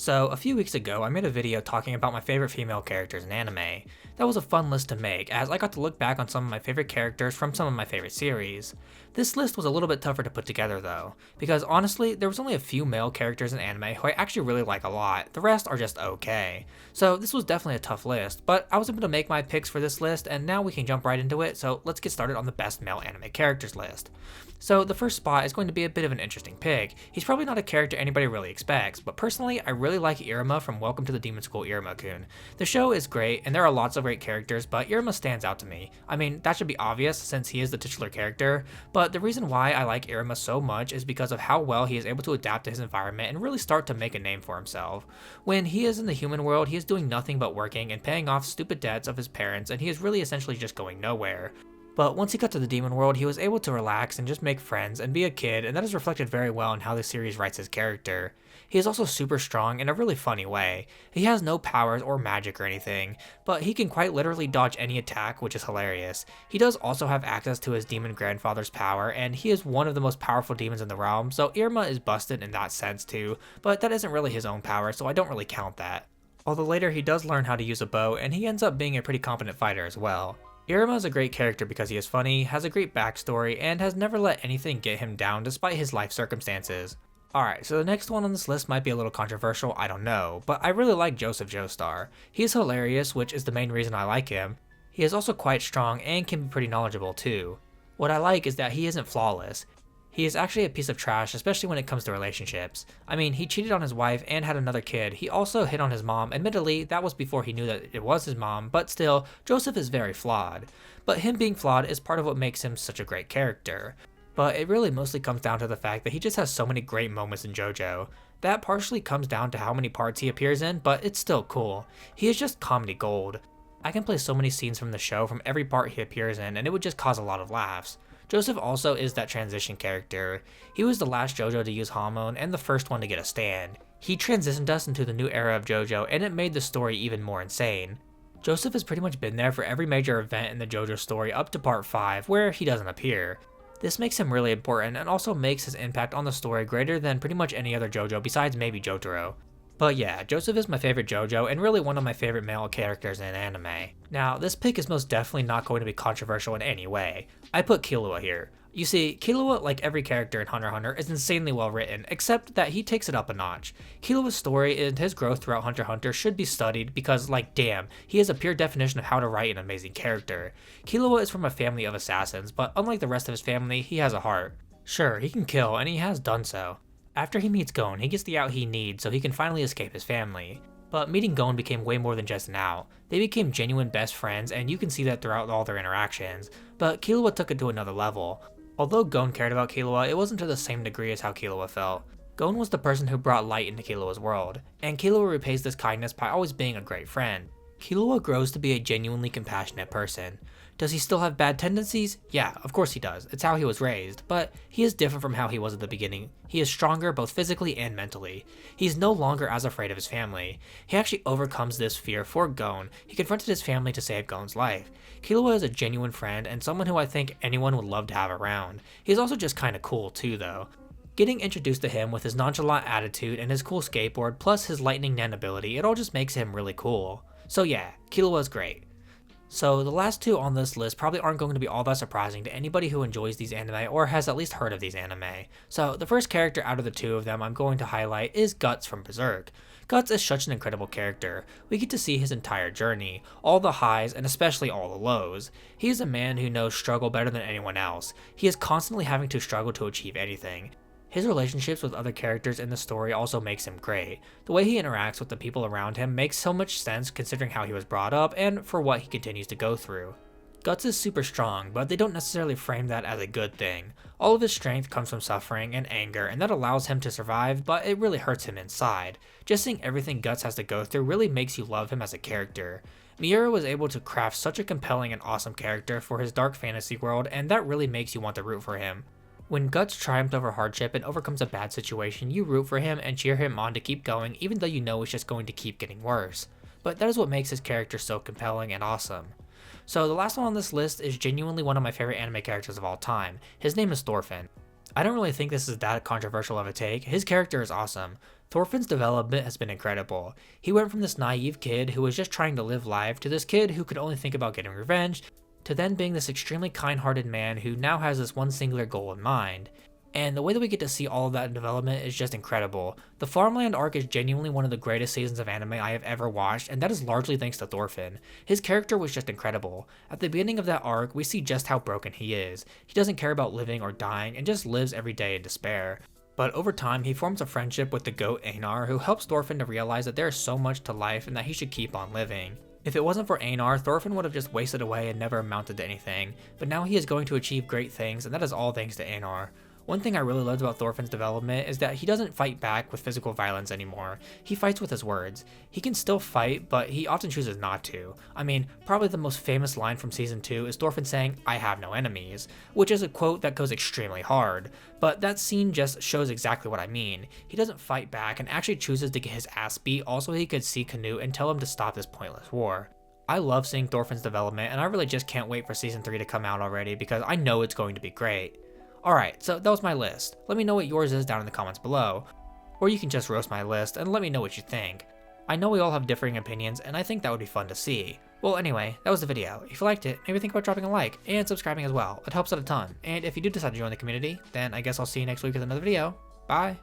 So, a few weeks ago, I made a video talking about my favorite female characters in anime. That was a fun list to make, as I got to look back on some of my favorite characters from some of my favorite series. This list was a little bit tougher to put together though, because honestly, there was only a few male characters in anime who I actually really like a lot, the rest are just okay. So this was definitely a tough list, but I was able to make my picks for this list, and now we can jump right into it, so let's get started on the best male anime characters list. So the first spot is going to be a bit of an interesting pick. He's probably not a character anybody really expects, but personally I really like Iruma from Welcome to the Demon School Iruma-kun. The show is great and there are lots of great characters, but Iruma stands out to me. I mean, that should be obvious since he is the titular character, but the reason why I like Iruma so much is because of how well he is able to adapt to his environment and really start to make a name for himself. When he is in the human world, he is doing nothing but working and paying off stupid debts of his parents, and he is really essentially just going nowhere. But once he got to the demon world, he was able to relax and just make friends and be a kid, and that is reflected very well in how the series writes his character. He is also super strong in a really funny way. He has no powers or magic or anything, but he can quite literally dodge any attack, which is hilarious. He does also have access to his demon grandfather's power, and he is one of the most powerful demons in the realm, so Iruma is busted in that sense too, but that isn't really his own power, so I don't really count that. Although later he does learn how to use a bow, and he ends up being a pretty competent fighter as well. Iruma is a great character because he is funny, has a great backstory, and has never let anything get him down despite his life circumstances. Alright, so the next one on this list might be a little controversial, I don't know, but I really like Joseph Joestar. He is hilarious, which is the main reason I like him. He is also quite strong and can be pretty knowledgeable too. What I like is that he isn't flawless. He is actually a piece of trash, especially when it comes to relationships. I mean, he cheated on his wife and had another kid. He also hit on his mom. Admittedly, that was before he knew that it was his mom, but still, Joseph is very flawed. But him being flawed is part of what makes him such a great character. But it really mostly comes down to the fact that he just has so many great moments in JoJo. That partially comes down to how many parts he appears in, but it's still cool. He is just comedy gold. I can play so many scenes from the show from every part he appears in, and it would just cause a lot of laughs. Joseph also is that transition character. He was the last JoJo to use Hamon and the first one to get a stand. He transitioned us into the new era of JoJo, and it made the story even more insane. Joseph has pretty much been there for every major event in the JoJo story up to part 5, where he doesn't appear. This makes him really important and also makes his impact on the story greater than pretty much any other JoJo besides maybe Jotaro. But yeah, Joseph is my favorite JoJo and really one of my favorite male characters in anime. Now, this pick is most definitely not going to be controversial in any way. I put Killua here. You see, Killua, like every character in Hunter x Hunter, is insanely well written, except that he takes it up a notch. Killua's story and his growth throughout Hunter x Hunter should be studied because, like, damn, he is a pure definition of how to write an amazing character. Killua is from a family of assassins, but unlike the rest of his family, he has a heart. Sure, he can kill, and he has done so. After he meets Gon, he gets the out he needs so he can finally escape his family. But meeting Gon became way more than just an out. They became genuine best friends, and you can see that throughout all their interactions. But Killua took it to another level. Although Gon cared about Killua, it wasn't to the same degree as how Killua felt. Gon was the person who brought light into Killua's world, and Killua repays this kindness by always being a great friend. Killua grows to be a genuinely compassionate person. Does he still have bad tendencies? Yeah, of course he does. It's how he was raised, but he is different from how he was at the beginning. He is stronger both physically and mentally. He is no longer as afraid of his family. He actually overcomes this fear for Gon. He confronted his family to save Gon's life. Killua is a genuine friend and someone who I think anyone would love to have around. He is also just kinda cool too though. Getting introduced to him with his nonchalant attitude and his cool skateboard plus his lightning nen ability, it all just makes him really cool. So yeah, Killua is great. So the last two on this list probably aren't going to be all that surprising to anybody who enjoys these anime or has at least heard of these anime. So the first character out of the two of them I'm going to highlight is Guts from Berserk. Guts is such an incredible character. We get to see his entire journey, all the highs and especially all the lows. He is a man who knows struggle better than anyone else. He is constantly having to struggle to achieve anything. His relationships with other characters in the story also makes him great. The way he interacts with the people around him makes so much sense considering how he was brought up and for what he continues to go through. Guts is super strong, but they don't necessarily frame that as a good thing. All of his strength comes from suffering and anger, and that allows him to survive, but it really hurts him inside. Just seeing everything Guts has to go through really makes you love him as a character. Miura was able to craft such a compelling and awesome character for his dark fantasy world, and that really makes you want to root for him. When Guts triumphs over hardship and overcomes a bad situation, you root for him and cheer him on to keep going even though you know it's just going to keep getting worse. But that is what makes his character so compelling and awesome. So the last one on this list is genuinely one of my favorite anime characters of all time. His name is Thorfinn. I don't really think this is that controversial of a take. His character is awesome. Thorfinn's development has been incredible. He went from this naive kid who was just trying to live life to this kid who could only think about getting revenge, to then being this extremely kind-hearted man who now has this one singular goal in mind. And the way that we get to see all of that in development is just incredible. The Farmland arc is genuinely one of the greatest seasons of anime I have ever watched, and that is largely thanks to Thorfinn. His character was just incredible. At the beginning of that arc, we see just how broken he is. He doesn't care about living or dying and just lives every day in despair. But over time, he forms a friendship with the goat Einar, who helps Thorfinn to realize that there is so much to life and that he should keep on living. If it wasn't for Einar, Thorfinn would have just wasted away and never amounted to anything, but now he is going to achieve great things, and that is all thanks to Einar. One thing I really loved about Thorfinn's development is that he doesn't fight back with physical violence anymore. He fights with his words. He can still fight, but he often chooses not to. I mean, probably the most famous line from season 2 is Thorfinn saying, "I have no enemies," which is a quote that goes extremely hard. But that scene just shows exactly what I mean. He doesn't fight back and actually chooses to get his ass beat also he could see Canute and tell him to stop this pointless war. I love seeing Thorfinn's development, and I really just can't wait for season 3 to come out already because I know it's going to be great. Alright, so that was my list. Let me know what yours is down in the comments below. Or you can just roast my list and let me know what you think. I know we all have differing opinions, and I think that would be fun to see. Well anyway, that was the video. If you liked it, maybe think about dropping a like and subscribing as well. It helps out a ton. And if you do decide to join the community, then I guess I'll see you next week with another video. Bye!